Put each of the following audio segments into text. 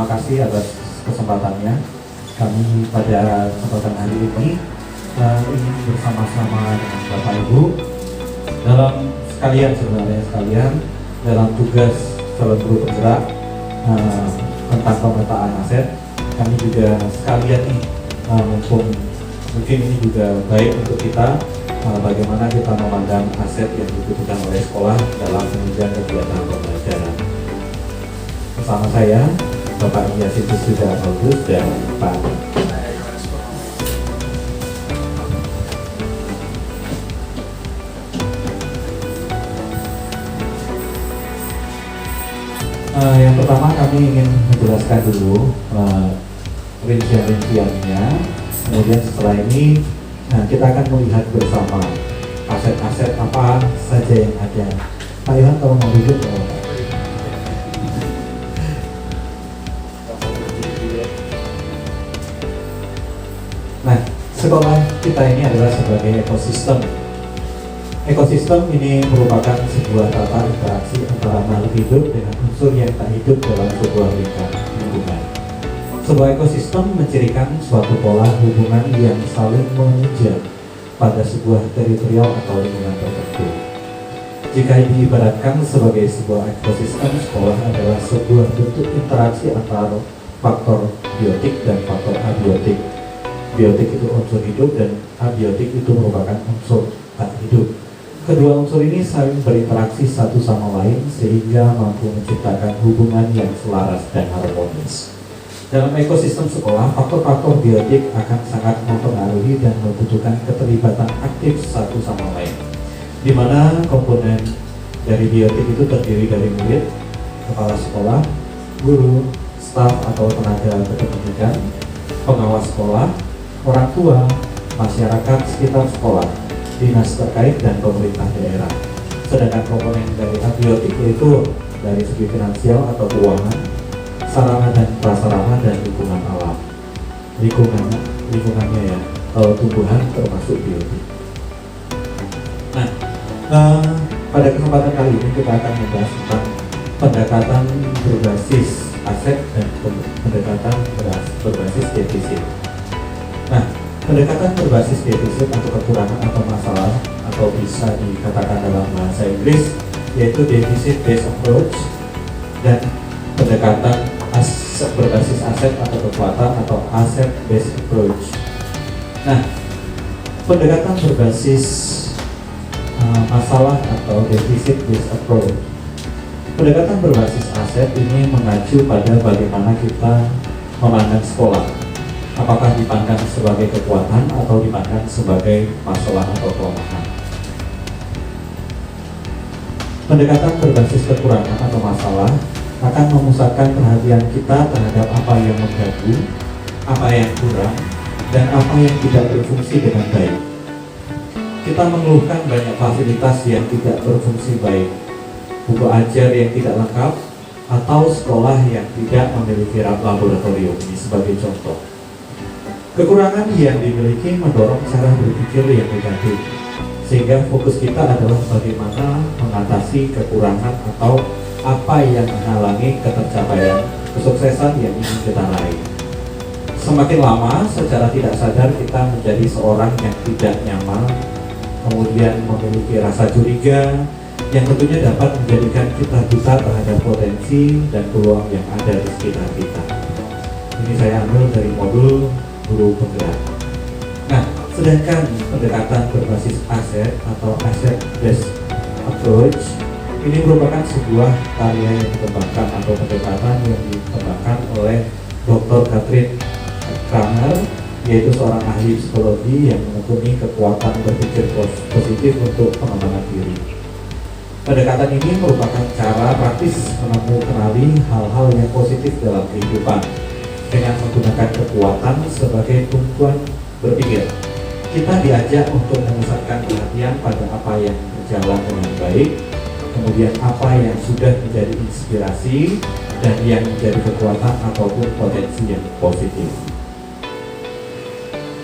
terima kasih atas kesempatannya. Kami pada kesempatan hari ini ingin bersama-sama dengan Bapak Ibu dalam dalam tugas calon guru penggerak tentang pemetaan aset. Kami juga sekalian nih mumpung mungkin ini juga baik untuk kita bagaimana kita memandang aset yang dibutuhkan oleh sekolah dalam penunjang kegiatan pembelajaran. Bersama saya Bapak Yasin Sudah Bagus dan Pak yang pertama kami ingin menjelaskan dulu rincian-rinciannya. Kemudian setelah ini kita akan melihat bersama aset-aset apa saja yang ada. Pak Ilham kalau mau duduk Nah, sekolah kita ini adalah sebagai ekosistem. Ekosistem ini merupakan sebuah tata interaksi antara makhluk hidup dengan unsur yang tak hidup dalam sebuah lingkungan. Sebuah ekosistem mencirikan suatu pola hubungan yang saling menunjang pada sebuah teritorial atau lingkungan tertentu. Jika diibaratkan sebagai sebuah ekosistem, sekolah adalah sebuah bentuk interaksi antara faktor biotik dan faktor abiotik. Biotik itu unsur hidup dan abiotik itu merupakan unsur tak hidup. Kedua unsur ini saling berinteraksi satu sama lain sehingga mampu menciptakan hubungan yang selaras dan harmonis. Dalam ekosistem sekolah, faktor-faktor biotik akan sangat mempengaruhi dan membutuhkan keterlibatan aktif satu sama lain, di mana komponen dari biotik itu terdiri dari murid, kepala sekolah, guru, staf atau tenaga kependidikan, pengawas sekolah, orang tua, masyarakat sekitar sekolah, dinas terkait dan pemerintah daerah. Sedangkan komponen dari abiotik yaitu dari segi finansial atau keuangan, sarana dan prasarana dan lingkungan alam. Lingkungannya ya, tumbuhan termasuk biotik. Nah, pada kesempatan kali ini kita akan membahas tentang pendekatan berbasis aset dan pendekatan berbasis defisit. Nah, pendekatan berbasis defisit atau kekurangan atau masalah atau bisa dikatakan dalam bahasa Inggris yaitu deficit based approach, dan pendekatan berbasis aset atau kekuatan atau asset based approach. Nah, pendekatan berbasis masalah atau deficit based approach. Pendekatan berbasis aset ini mengacu pada bagaimana kita memandang sekolah. Apakah dipandang sebagai kekuatan atau dipandang sebagai masalah atau kelemahan. Pendekatan berbasis kekurangan atau masalah akan memusatkan perhatian kita terhadap apa yang mengganggu, apa yang kurang, dan apa yang tidak berfungsi dengan baik. Kita mengeluhkan banyak fasilitas yang tidak berfungsi baik, buku ajar yang tidak lengkap, atau sekolah yang tidak memiliki laboratorium, ini sebagai contoh. Kekurangan yang dimiliki mendorong cara berpikir yang negatif, sehingga fokus kita adalah bagaimana mengatasi kekurangan atau apa yang menghalangi ketercapaian kesuksesan yang ingin kita raih. Semakin lama, secara tidak sadar kita menjadi seorang yang tidak nyaman, kemudian memiliki rasa curiga, yang tentunya dapat menjadikan kita buta terhadap potensi dan peluang yang ada di sekitar kita. Ini saya ambil dari modul guru penggerak. Nah, sedangkan pendekatan berbasis aset atau asset based approach ini merupakan sebuah karya yang dikembangkan atau pendekatan yang dikembangkan oleh Dr. Katrin Kramer, yaitu seorang ahli psikologi yang menekuni kekuatan berpikir positif untuk pengembangan diri. Pendekatan ini merupakan cara praktis mengenali hal-hal yang positif dalam kehidupan dengan menggunakan kekuatan sebagai tumpuan berpikir. Kita diajak untuk memusatkan perhatian pada apa yang berjalan dengan baik, kemudian apa yang sudah menjadi inspirasi dan yang menjadi kekuatan ataupun potensi yang positif.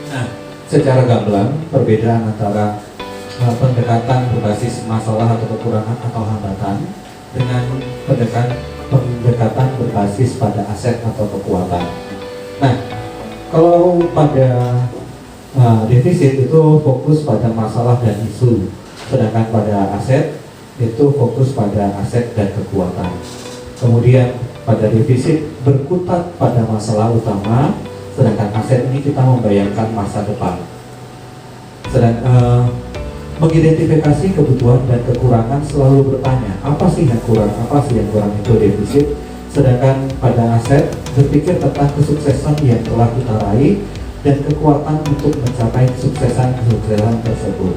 Nah, secara gamblang perbedaan antara pendekatan berbasis masalah atau kekurangan atau hambatan dengan pendekatan berbasis pada aset atau kekuatan. Nah, kalau pada defisit itu fokus pada masalah dan isu, sedangkan pada aset itu fokus pada aset dan kekuatan. Kemudian pada defisit berkutat pada masalah utama, sedangkan aset ini kita membayangkan masa depan. Mengidentifikasi kebutuhan dan kekurangan selalu bertanya, apa sih yang kurang itu defisit. Sedangkan pada aset berpikir tentang kesuksesan yang telah kita raih dan kekuatan untuk mencapai kesuksesan tersebut.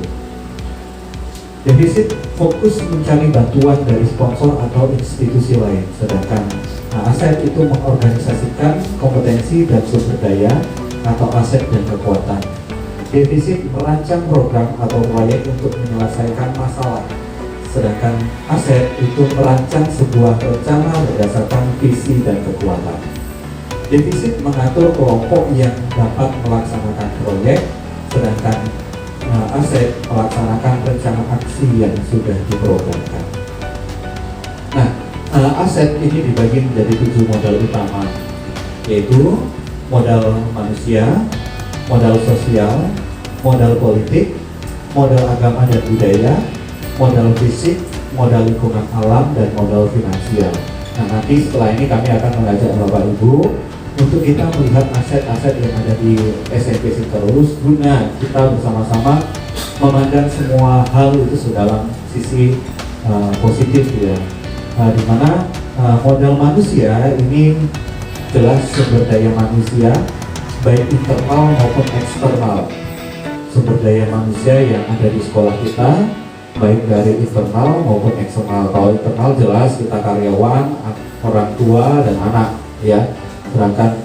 Defisit fokus mencari bantuan dari sponsor atau institusi lain, sedangkan aset itu mengorganisasikan kompetensi dan sumber daya atau aset dan kekuatan. Defisit merancang program atau proyek untuk menyelesaikan masalah, sedangkan aset itu merancang sebuah rencana berdasarkan visi dan kekuatan. Defisit mengatur kelompok yang dapat melaksanakan proyek, sedangkan aset melaksanakan rencana aksi yang sudah diprogramkan. Nah, aset ini dibagi menjadi 7 modal utama, yaitu modal manusia, modal sosial, modal politik, modal agama dan budaya, modal fisik, modal lingkungan alam, dan modal finansial. Nah, nanti setelah ini kami akan mengajak Bapak Ibu untuk kita melihat aset-aset yang ada di SMP Sinterus, guna kita bersama-sama memandang semua hal itu dalam sisi positif ya. Di mana modal manusia ini jelas sumber daya manusia, baik internal maupun eksternal. Sumber daya manusia yang ada di sekolah kita, baik dari internal maupun eksternal. Kalau internal jelas kita karyawan, orang tua, dan anak ya. Sedangkan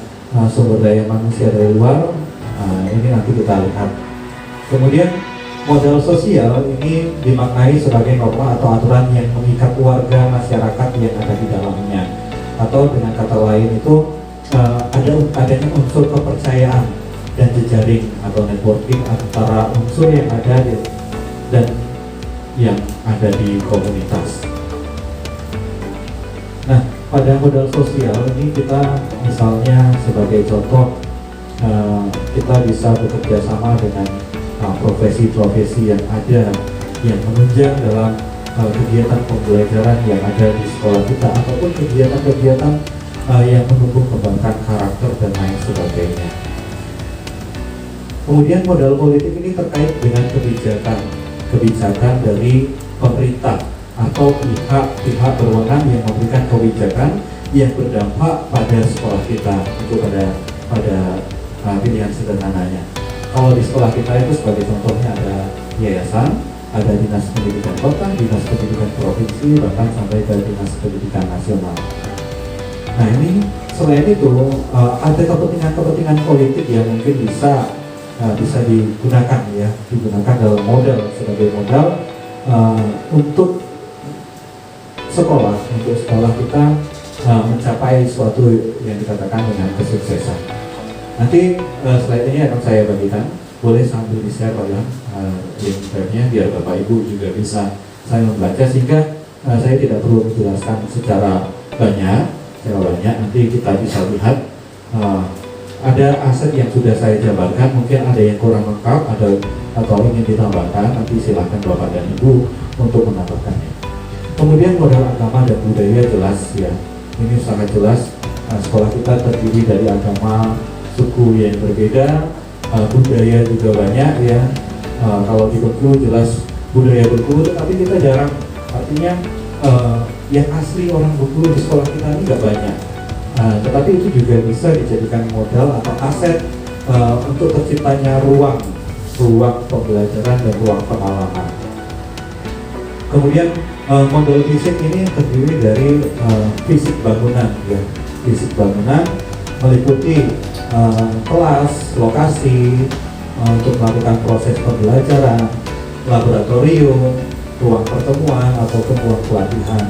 sumber daya manusia dari luar, ini nanti kita lihat. Kemudian modal sosial ini dimaknai sebagai norma atau aturan yang mengikat warga masyarakat yang ada di dalamnya. Atau dengan kata lain itu adanya unsur kepercayaan dan jejaring atau networking antara unsur yang ada dan yang ada di komunitas. Nah, pada modal sosial ini kita misalnya sebagai contoh, kita bisa bekerja sama dengan profesi-profesi yang ada yang menunjang dalam kegiatan pembelajaran yang ada di sekolah kita, ataupun kegiatan-kegiatan yang menumbuh kembangkan karakter dan lain sebagainya. Kemudian modal politik ini terkait dengan kebijakan dari pemerintah atau pihak berwenang yang memberikan kebijakan yang berdampak pada sekolah kita. Itu pada pilihan sederhananya. Kalau di sekolah kita itu sebagai contohnya ada yayasan, ada dinas pendidikan kota, dinas pendidikan provinsi, bahkan sampai ke dinas pendidikan nasional. Nah, ini selain itu ada kepentingan politik yang mungkin bisa digunakan dalam modal, sebagai modal untuk sekolah kita mencapai suatu yang dikatakan dengan kesuksesan. Nanti slide ini akan saya bagikan, boleh sambil di-share Pak ya, link-nya biar Bapak Ibu juga bisa saya membaca, sehingga saya tidak perlu menjelaskan secara banyak. Nanti kita bisa lihat ada aset yang sudah saya jabarkan, mungkin ada yang kurang lengkap, atau ingin ditambahkan, nanti silahkan Bapak dan Ibu untuk menambahkannya. Kemudian modal agama dan budaya jelas ya, ini sangat jelas. Sekolah kita terdiri dari agama, suku yang berbeda, budaya juga banyak ya. Kalau di Bengkulu jelas budaya Bengkulu, tapi kita jarang, artinya yang asli orang Bengkulu di sekolah kita ini nggak banyak. Tetapi itu juga bisa dijadikan modal atau aset untuk terciptanya ruang pembelajaran dan ruang pengalaman. Kemudian model fisik ini terdiri dari fisik bangunan ya. Fisik bangunan meliputi kelas, lokasi untuk melakukan proses pembelajaran, laboratorium, ruang pertemuan ataupun ruang pelatihan.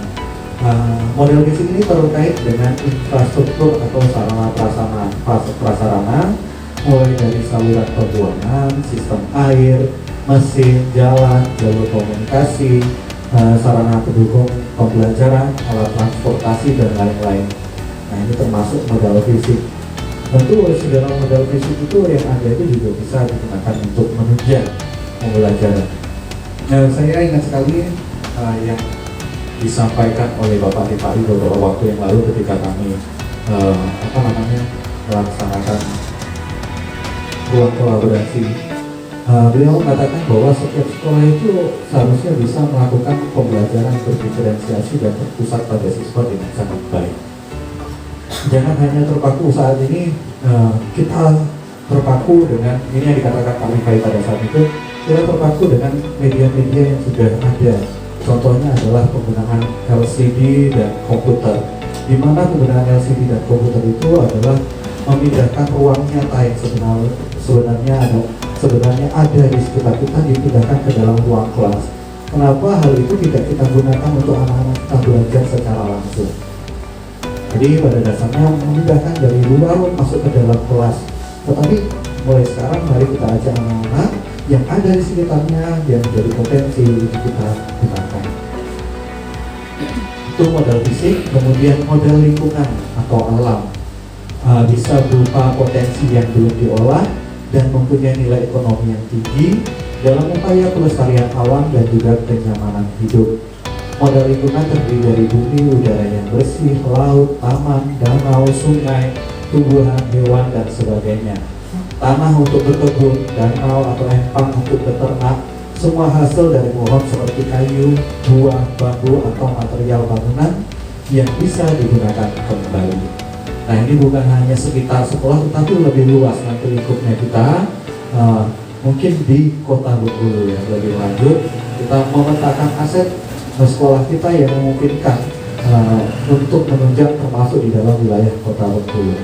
Model fisik ini terkait dengan infrastruktur atau sarana prasarana, mulai dari saluran pembuangan, sistem air, mesin, jalan, jalur komunikasi, sarana pendukung pembelajaran, alat transportasi dan lain-lain. Nah, ini termasuk modal fisik. Tentu dalam modal fisik itu yang ada itu juga bisa digunakan untuk menunjang pembelajaran. Nah, saya ingat sekali yang disampaikan oleh Bapak DPI beberapa waktu yang lalu ketika kami melaksanakan ruang kolaborasi. Beliau mengatakan bahwa setiap sekolah itu seharusnya bisa melakukan pembelajaran berdiferensiasi dan terpusat pada siswa dengan sangat baik. Jangan hanya terpaku saat ini kita terpaku dengan ini yang dikatakan Pak Rifai pada saat itu, kita terpaku dengan media-media yang sudah ada. Contohnya adalah penggunaan LCD dan komputer, di mana penggunaan LCD dan komputer itu adalah memindahkan ruang nyata yang sebenarnya ada di sekitar kita, dipindahkan ke dalam ruang kelas. Kenapa hal itu tidak kita gunakan untuk anak-anak kita belajar secara langsung? Jadi pada dasarnya memindahkan dari luar masuk ke dalam kelas. Tetapi mulai sekarang mari kita ajak anak-anak yang ada di sekitarnya yang menjadi potensi untuk kita gunakan. Itu modal fisik, kemudian modal lingkungan atau alam. Bisa berupa potensi yang belum diolah dan mempunyai nilai ekonomi yang tinggi dalam upaya pelestarian alam dan juga kenyamanan hidup. Modal lingkungan terdiri dari bumi, udara yang bersih, laut, taman, danau, sungai, tumbuhan, hewan, dan sebagainya. Tanah untuk berkebun, danau atau empang untuk beternak, semua hasil dari pohon seperti kayu, buah, bambu, atau material bangunan yang bisa digunakan kembali. Nah, ini bukan hanya sekitar sekolah, tetapi lebih luas nanti lingkupnya kita mungkin di Kota Bengkulu ya. Lebih lanjut, kita memetakan aset sekolah kita yang memungkinkan untuk menunjang termasuk di dalam wilayah Kota Bengkulu.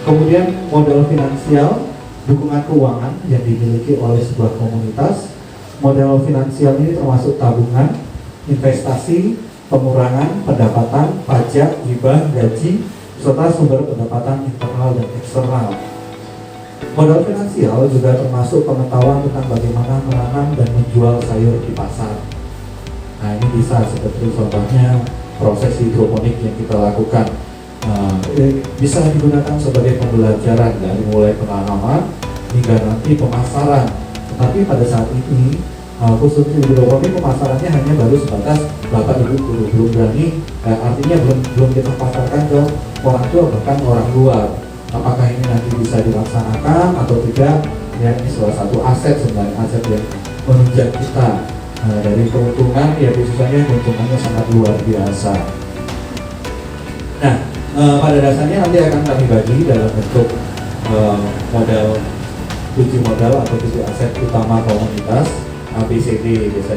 Kemudian modal finansial, dukungan keuangan yang dimiliki oleh sebuah komunitas. Modal finansial ini termasuk tabungan, investasi, pengurangan pendapatan, pajak, hibah, gaji, serta sumber pendapatan internal dan eksternal. Modal finansial juga termasuk pengetahuan tentang bagaimana menanam dan menjual sayur di pasar. Nah, ini bisa seperti contohnya proses hidroponik yang kita lakukan. Bisa digunakan sebagai pembelajaran dari mulai penanaman hingga nanti pemasaran. Tetapi pada saat ini khusus hidroponik pemasarannya hanya baru sebatas bapak ibu guru, belum berani, artinya belum kita pasarkan ke orang tua bahkan orang luar. Apakah ini nanti bisa dilaksanakan atau tidak? Ya, ini salah satu aset sebenarnya, aset yang menunjang kita dari keuntungan, ya khususnya keuntungannya sangat luar biasa. Nah, pada dasarnya nanti akan kami bagi dalam bentuk modal 7 modal atau 7 aset utama komunitas. ABCD biasa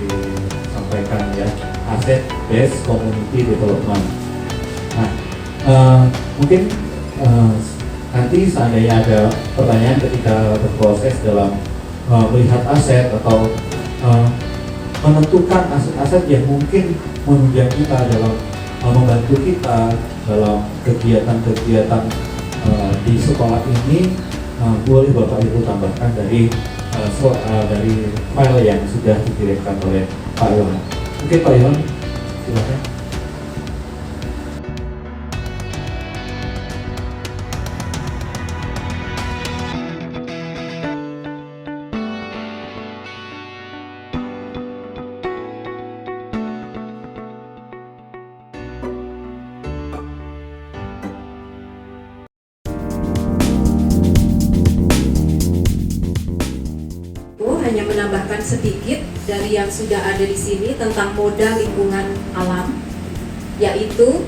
disampaikan ya, Asset Based Community Development. Nah, mungkin nanti seandainya ada pertanyaan ketika berproses dalam melihat aset atau menentukan aset-aset yang mungkin menunjang kita dalam membantu kita dalam kegiatan-kegiatan di sekolah ini, boleh Bapak Ibu tambahkan dari file yang sudah dikirimkan oleh Pak Ilham. Oke Pak Ilham, silakan. Hanya menambahkan sedikit dari yang sudah ada di sini tentang modal lingkungan alam, yaitu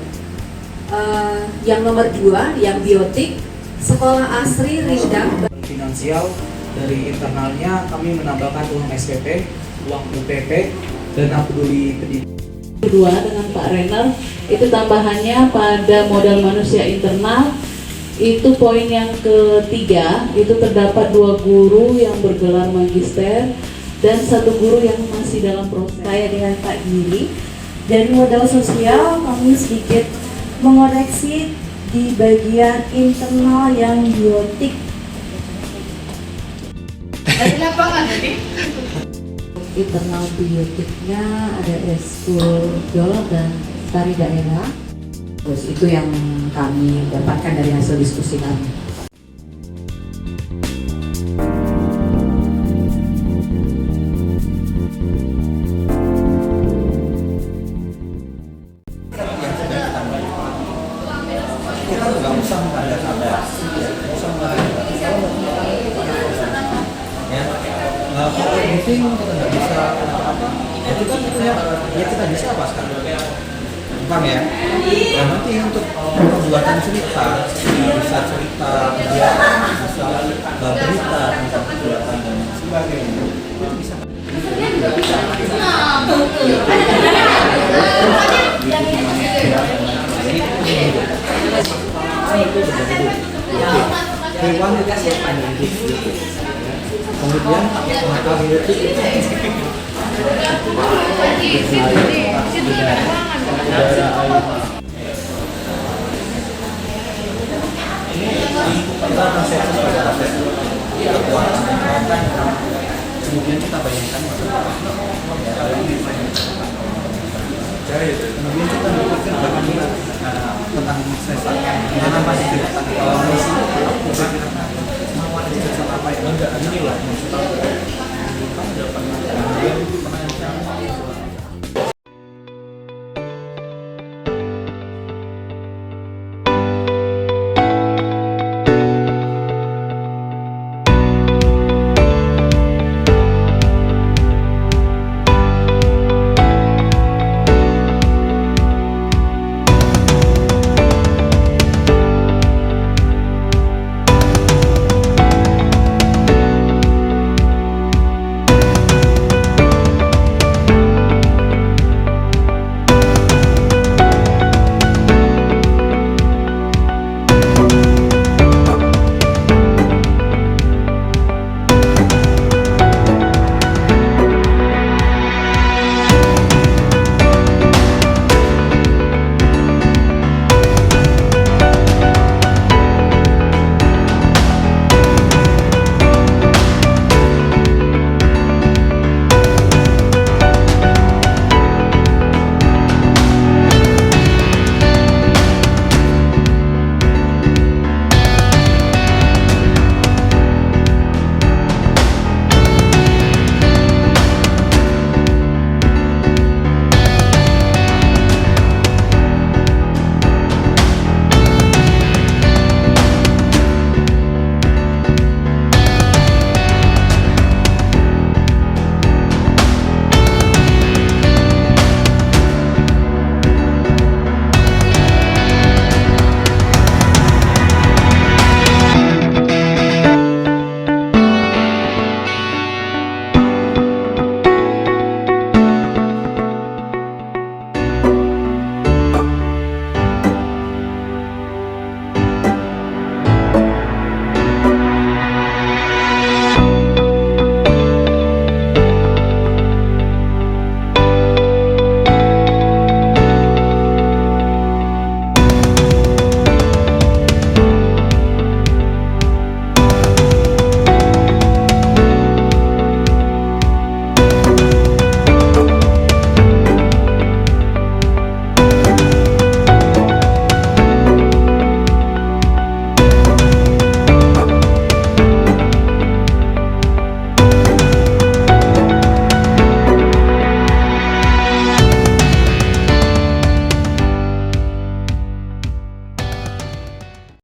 yang nomor 2, yang biotik, Sekolah Asri Rindang. Finansial dari internalnya kami menambahkan uang SPP, uang UPP, dana peduli pendidikan. Kedua dengan Pak Renner itu tambahannya pada modal manusia internal. Itu poin yang ketiga, itu terdapat 2 guru yang bergelar magister dan 1 guru yang masih dalam proses. Saya dengan Pak Giri. Dari modal sosial kami sedikit mengoreksi di bagian internal yang biotik. Dari lapangan tadi. internal biotiknya, ada eskul dol dan tari daerah. Terus itu yang kami dapatkan dari hasil diskusi kami. Kita nggak usah mengada-ngada, ya. Kalau meeting kita nggak bisa, itu kan punya ya kita bisa apa sekarang? Paham ya? Yang penting untuk pembuatan cerita, bisa cerita, dia bisa berita tentang kegiatan dan sebagainya. Itu bisa. Hewan dikasih apa nih? Kemudian maka biotik kita masih kemudian kita bayangkan kemudian kita berpikir bagaimana tentang sesat, bagaimana masih